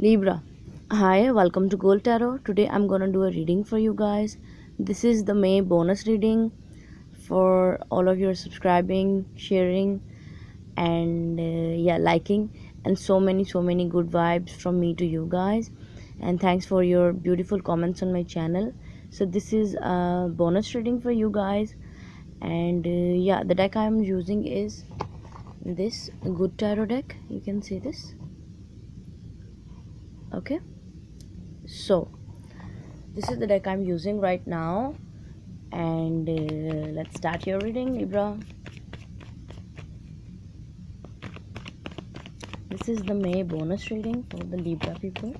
Libra. Hi, welcome to Gold Tarot. Today I'm gonna do a reading for you guys. This is the May bonus reading for all of your subscribing, sharing, and liking, and so many good vibes from me to you guys. And thanks for your beautiful comments on my channel. So this is a bonus reading for you guys, and the deck I'm using is this Good Tarot deck. You can see this. Okay, so this is the deck I'm using right now, and let's start your reading, Libra. This is the May bonus reading for the Libra people.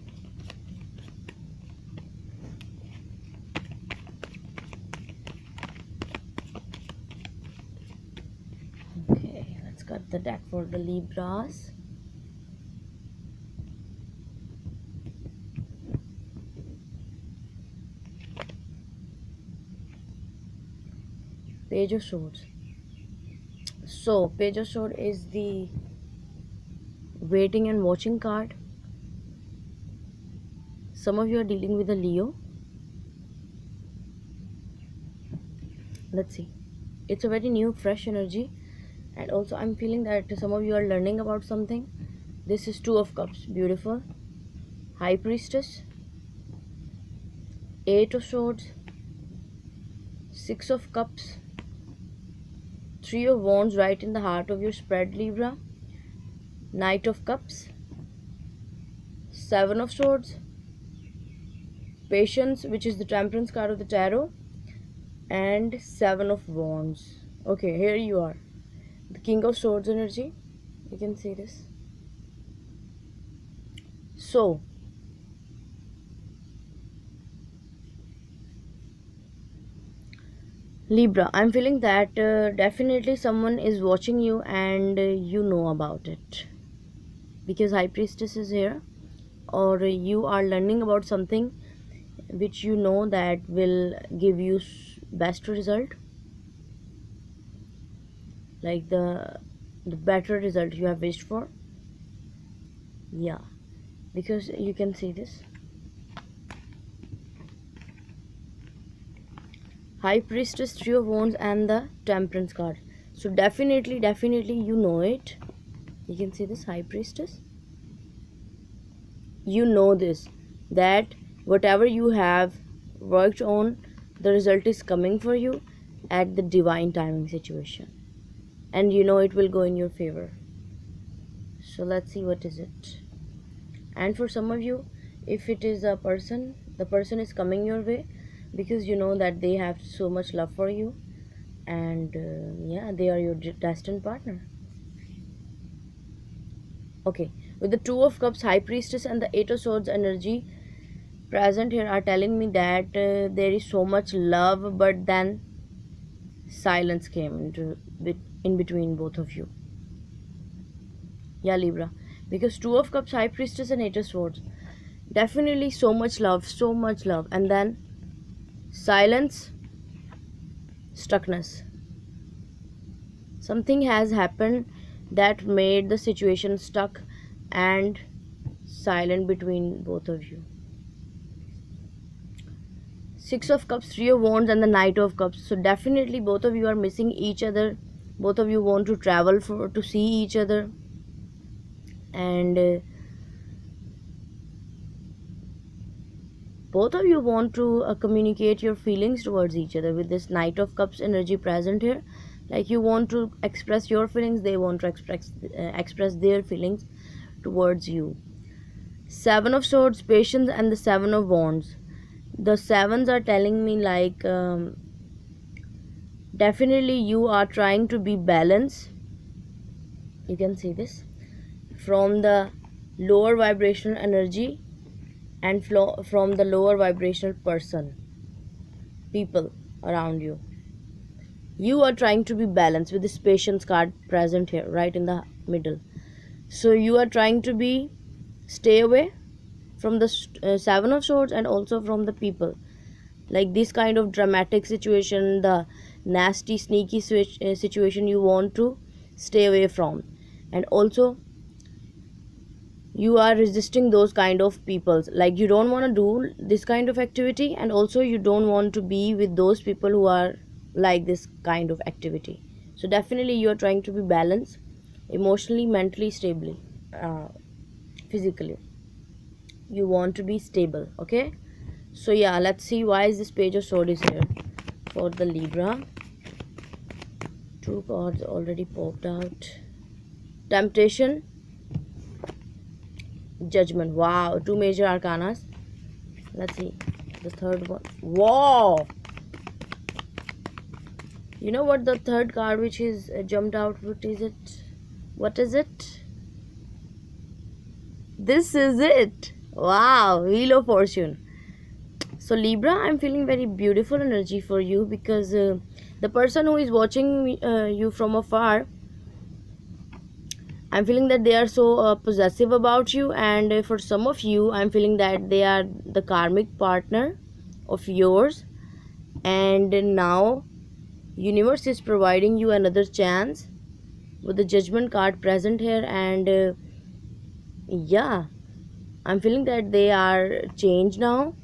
Okay, let's cut the deck for the Libras. Page of Swords. So Page of Swords is the waiting and watching card. Some of you are dealing with a Leo. Let's see. It's a very new, fresh energy, and also I'm feeling that some of you are learning about something. This is Two of Cups, beautiful. High Priestess, Eight of Swords, Six of Cups, Three of Wands right in the heart of your spread, Libra. Knight of Cups, Seven of Swords, Patience, which is the Temperance card of the tarot, and Seven of Wands. Okay, here you are. The King of Swords energy. You can see this. So Libra, I'm feeling that definitely someone is watching you, and you know about it, because High Priestess is here, or you are learning about something which you know that will give you best result, like the better result you have wished for. Yeah, because you can see this High Priestess, Three of Wands, and the Temperance card. So definitely you know it. You can see this High Priestess. You know this, that whatever you have worked on, the result is coming for you at the divine timing situation, and you know it will go in your favor. So let's see what is it. And for some of you, if it is a person, the person is coming your way because you know that they have so much love for you, and they are your destined partner. Okay, with the Two of Cups, High Priestess, and the Eight of Swords energy present here are telling me that there is so much love, but then silence came in between both of you. Yeah, Libra, because Two of Cups, High Priestess, and Eight of Swords, definitely so much love, and then silence, stuckness. Something has happened that made the situation stuck and silent between both of you. Six of Cups, Three of Wands, and the Knight of Cups. So definitely both of you are missing each other. Both of you want to travel to see each other, and both of you want to communicate your feelings towards each other with this Knight of Cups energy present here. Like you want to express your feelings, they want to express their feelings towards you. Seven of Swords, Patience, and the Seven of Wands. The sevens are telling me like definitely you are trying to be balanced. You can see this from the lower vibrational energy and from the lower vibrational people around you. You are trying to be balanced with this Patience card present here right in the middle. So you are trying to be stay away from the Seven of Swords and also from the people, like this kind of dramatic situation, the nasty sneaky situation you want to stay away from. And also you are resisting those kind of peoples, like you don't want to do this kind of activity, and also you don't want to be with those people who are like this kind of activity. So definitely you are trying to be balanced emotionally, mentally, stably, uh, physically. You want to be stable. Okay, so yeah, let's see why is this page of sword is here for the Libra. Two cards already popped out. Temptation, Judgment. Wow, two major arcanas. Let's see the third one. Wow, you know what the third card which is jumped out, what is it? What is it? This is it. Wow, Wheel of Fortune. So Libra, I'm feeling very beautiful energy for you, because the person who is watching you from afar, I'm feeling that they are so possessive about you, and for some of you I'm feeling that they are the karmic partner of yours, and now universe is providing you another chance with the Judgment card present here. And yeah, I'm feeling that they are changed now,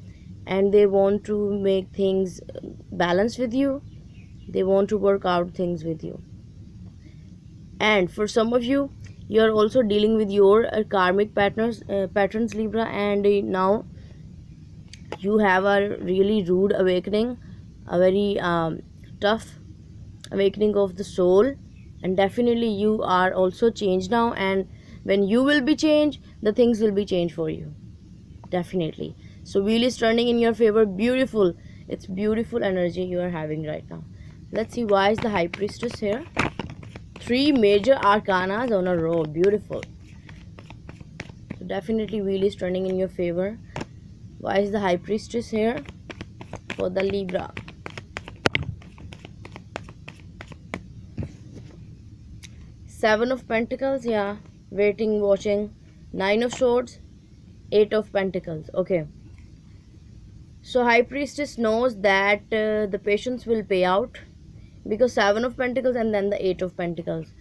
and they want to make things balanced with you. They want to work out things with you. And for some of you, you are also dealing with your karmic patterns, Libra, and now you have a really rude awakening, a very tough awakening of the soul, and definitely you are also changed now. And when you will be changed, the things will be changed for you, definitely. So wheel is turning in your favor. Beautiful, it's beautiful energy you are having right now. Let's see why is the High Priestess here. Three major arcanas on a row. Beautiful. So definitely wheel is turning in your favor. Why is the High Priestess here for the Libra? Seven of Pentacles, yeah, waiting, watching. Nine of Swords, Eight of Pentacles. Okay, so High Priestess knows that the patience will pay out, because Seven of Pentacles and then the Eight of Pentacles.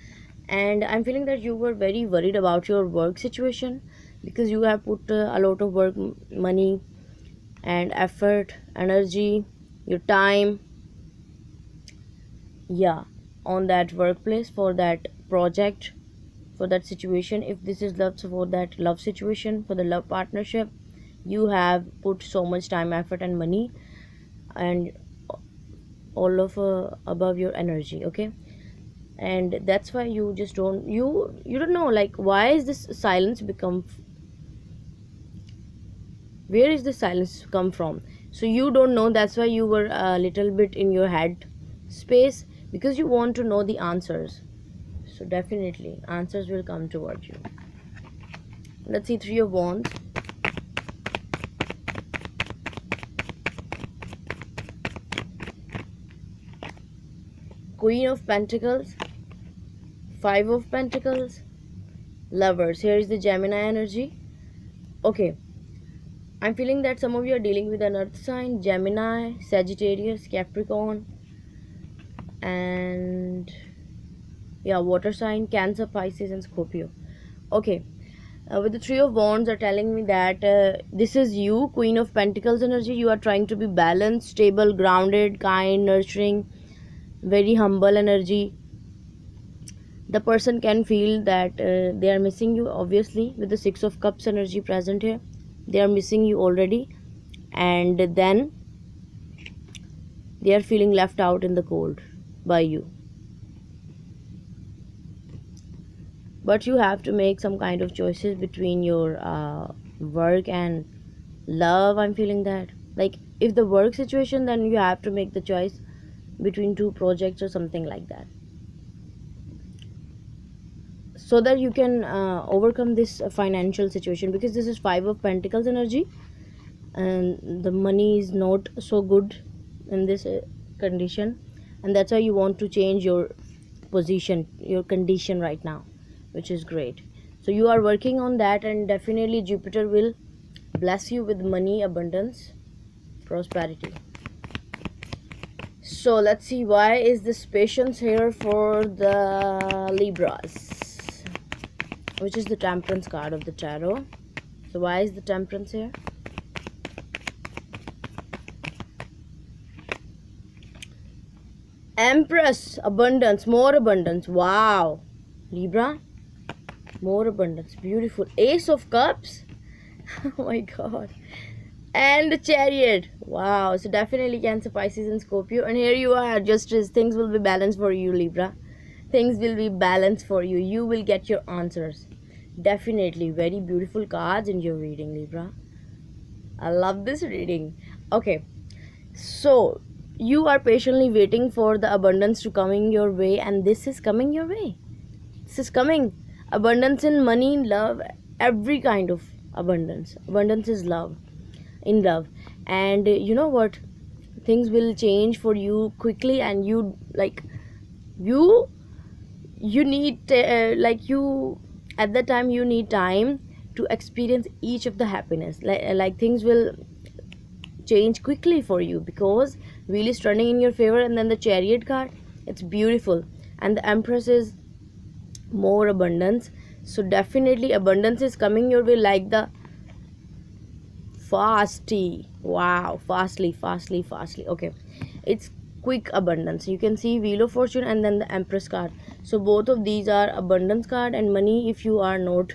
And I'm feeling that you were very worried about your work situation, because you have put a lot of work, money and effort, energy, your time, yeah, on that workplace, for that project, for that situation. If this is love, so for that love situation, for the love partnership, you have put so much time, effort and money, and all of above your energy. Okay, and that's why you just don't, you don't know, like, why is this silence become, where is the silence come from? So you don't know. That's why you were a little bit in your head space, because you want to know the answers. So definitely answers will come towards you. Let's see Three of Wands. Queen of Pentacles, Five of Pentacles, Lovers. Here is the Gemini energy. Okay, I'm feeling that some of you are dealing with an earth sign, Gemini, Sagittarius, Capricorn, and yeah, water sign, Cancer, Pisces and Scorpio. Okay, with the Three of Wands are telling me that this is you, Queen of Pentacles energy. You are trying to be balanced, stable, grounded, kind, nurturing, very humble energy. The person can feel that they are missing you, obviously, with the Six of Cups energy present here. They are missing you already, and then they are feeling left out in the cold by you. But you have to make some kind of choices between your work and love. I'm feeling that, like, if the work situation, then you have to make the choice between two projects or something like that, so that you can overcome this financial situation, because this is Five of Pentacles energy, and the money is not so good in this condition, and that's why you want to change your position, your condition right now, which is great. So you are working on that, and definitely Jupiter will bless you with money, abundance, prosperity. So let's see why is this patience here for the Libras. which is the Temperance card of the tarot. So why is the Temperance here? Empress, abundance, more abundance. Wow. Libra, more abundance, beautiful. Ace of Cups. Oh my god. And the Chariot. Wow. So definitely Cancer, Pisces and Scorpio. And here you are, just as things will be balanced for you, Libra. Things will be balanced for you. You will get your answers. Definitely very beautiful cards in your reading, Libra. I love this reading. Okay. So you are patiently waiting for the abundance to coming your way, and this is coming your way. This is coming. Abundance in money, love, every kind of abundance. Abundance is love. In love. And you know what? Things will change for you quickly, and you need you at that time you need time to experience each of the happiness. Like things will change quickly for you because wheel is turning in your favor, and then the Chariot card, it's beautiful, and the Empress is more abundance. So definitely abundance is coming your way, like the fastly. Wow, fastly. Okay, it's quick abundance. You can see Wheel of Fortune and then the Empress card. So both of these are abundance card and money. If you are not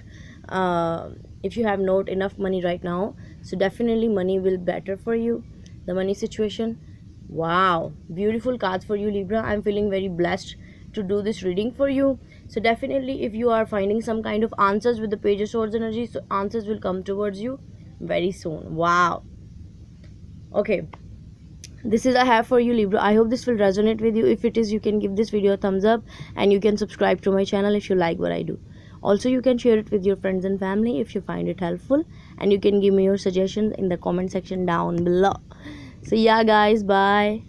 if you have not enough money right now, so definitely money will better for you, the money situation. Wow, beautiful cards for you, Libra. I'm feeling very blessed to do this reading for you. So definitely if you are finding some kind of answers with the Page of Swords energy, so answers will come towards you very soon. Wow. Okay, this is I have for you, Libra. I hope this will resonate with you. If it is, you can give this video a thumbs up, and you can subscribe to my channel if you like what I do. Also, you can share it with your friends and family if you find it helpful, and you can give me your suggestions in the comment section down below. So yeah guys, bye.